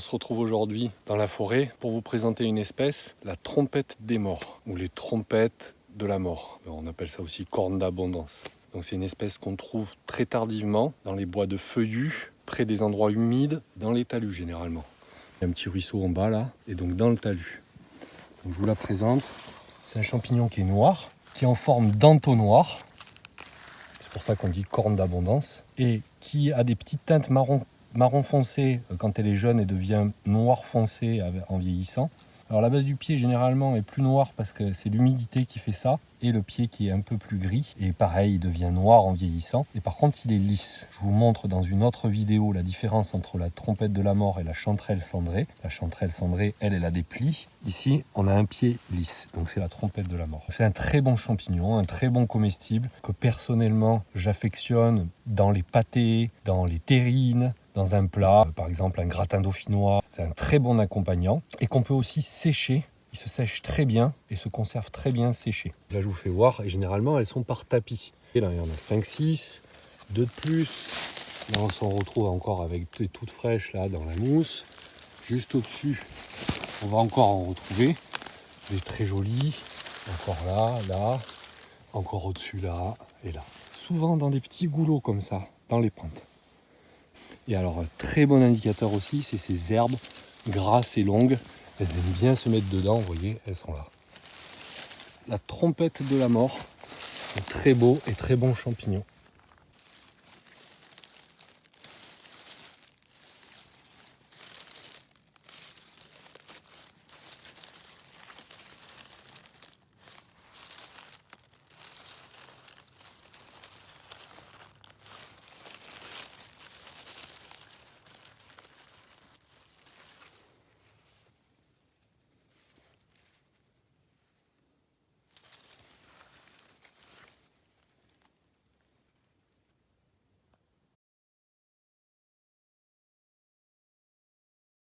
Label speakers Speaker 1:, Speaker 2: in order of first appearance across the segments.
Speaker 1: se retrouve aujourd'hui dans la forêt pour vous présenter une espèce, la trompette des morts, ou les trompettes de la mort. On appelle ça aussi corne d'abondance. Donc c'est une espèce qu'on trouve très tardivement dans les bois de feuillus, près des endroits humides, dans les talus généralement. Il y a un petit ruisseau en bas là, et donc dans le talus. Donc je vous la présente. C'est un champignon qui est noir, qui est en forme d'entonnoir. C'est pour ça qu'on dit corne d'abondance. Et qui a des petites teintes marron foncé quand elle est jeune et devient noir foncé en vieillissant. Alors la base du pied généralement est plus noire parce que c'est l'humidité qui fait ça, et le pied qui est un peu plus gris, et pareil il devient noir en vieillissant, et par contre il est lisse. Je vous montre dans une autre vidéo la différence entre la trompette de la mort et la chanterelle cendrée. La chanterelle cendrée, elle a des plis. Ici on a un pied lisse, donc c'est la trompette de la mort. C'est un très bon champignon, un très bon comestible que personnellement j'affectionne dans les pâtés, dans les terrines, dans un plat, par exemple un gratin dauphinois. C'est un très bon accompagnant et qu'on peut aussi sécher. Il se sèche très bien et se conserve très bien séché. Là je vous fais voir, et généralement elles sont par tapis. Et là il y en a 5-6, 2 de plus. Là on s'en retrouve encore avec des toutes fraîches là dans la mousse. Juste au-dessus, on va encore en retrouver des très jolies. Encore là, encore au-dessus là et là. Souvent dans des petits goulots comme ça, dans les pentes. Et alors, un très bon indicateur aussi, c'est ces herbes grasses et longues. Elles aiment bien se mettre dedans, vous voyez, elles sont là. La trompette de la mort, un très beau et très bon champignon.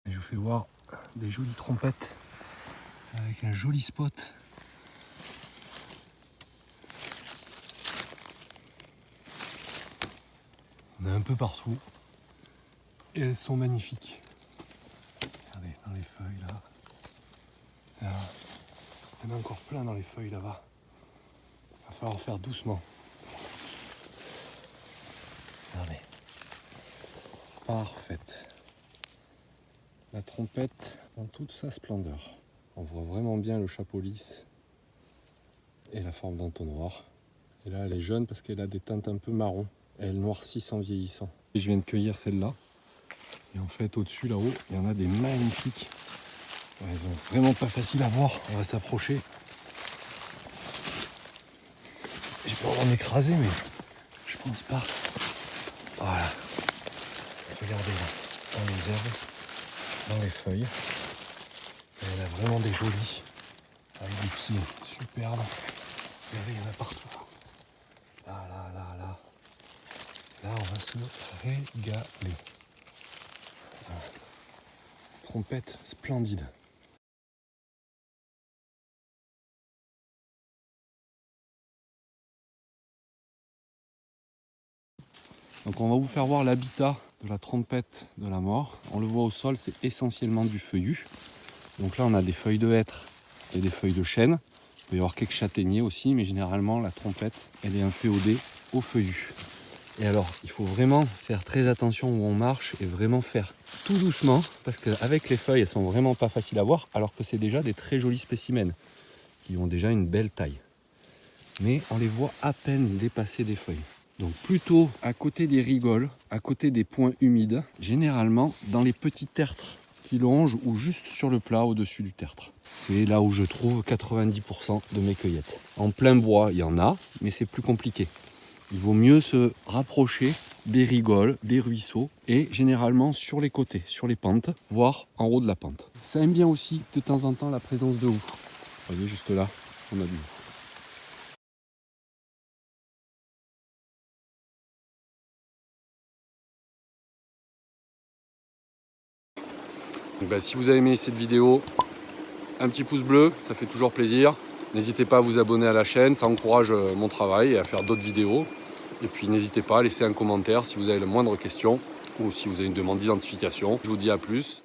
Speaker 1: Et je vous fais voir des jolies trompettes avec un joli spot. On a un peu partout et elles sont magnifiques. Regardez, dans les feuilles là. Là, il y en a encore plein dans les feuilles là-bas. Il va falloir faire doucement. Regardez. Parfaite. La trompette dans toute sa splendeur. On voit vraiment bien le chapeau lisse et la forme d'entonnoir. Et là elle est jeune parce qu'elle a des teintes un peu marron. Elle noircit en vieillissant. Et je viens de cueillir celle-là. Et en fait au-dessus là-haut, il y en a des magnifiques. Elles sont vraiment pas faciles à voir. On va s'approcher. J'ai peur d'en écraser, mais je pense pas. Voilà. Regardez là, dans les herbes, dans les feuilles. Et il y en a vraiment des jolies, avec des pieds superbes. Regardez, il y en a partout. Là. Là, on va se régaler. Voilà. Trompette splendide. Donc on va vous faire voir l'habitat de la trompette de la mort. On le voit au sol, c'est essentiellement du feuillu. Donc là on a des feuilles de hêtre et des feuilles de chêne. Il peut y avoir quelques châtaigniers aussi, mais généralement la trompette elle est inféodée au feuillu. Et alors il faut vraiment faire très attention où on marche et vraiment faire tout doucement, parce qu'avec les feuilles elles sont vraiment pas faciles à voir, alors que c'est déjà des très jolis spécimens qui ont déjà une belle taille. Mais on les voit à peine dépasser des feuilles. Donc plutôt à côté des rigoles, à côté des points humides, généralement dans les petits tertres qui longent ou juste sur le plat au-dessus du tertre. C'est là où je trouve 90% de mes cueillettes. En plein bois, il y en a, mais c'est plus compliqué. Il vaut mieux se rapprocher des rigoles, des ruisseaux, et généralement sur les côtés, sur les pentes, voire en haut de la pente. Ça aime bien aussi de temps en temps la présence de houx. Vous voyez juste là, on a du houx. Donc si vous avez aimé cette vidéo, un petit pouce bleu, ça fait toujours plaisir. N'hésitez pas à vous abonner à la chaîne, ça encourage mon travail et à faire d'autres vidéos. Et puis n'hésitez pas à laisser un commentaire si vous avez la moindre question ou si vous avez une demande d'identification. Je vous dis à plus.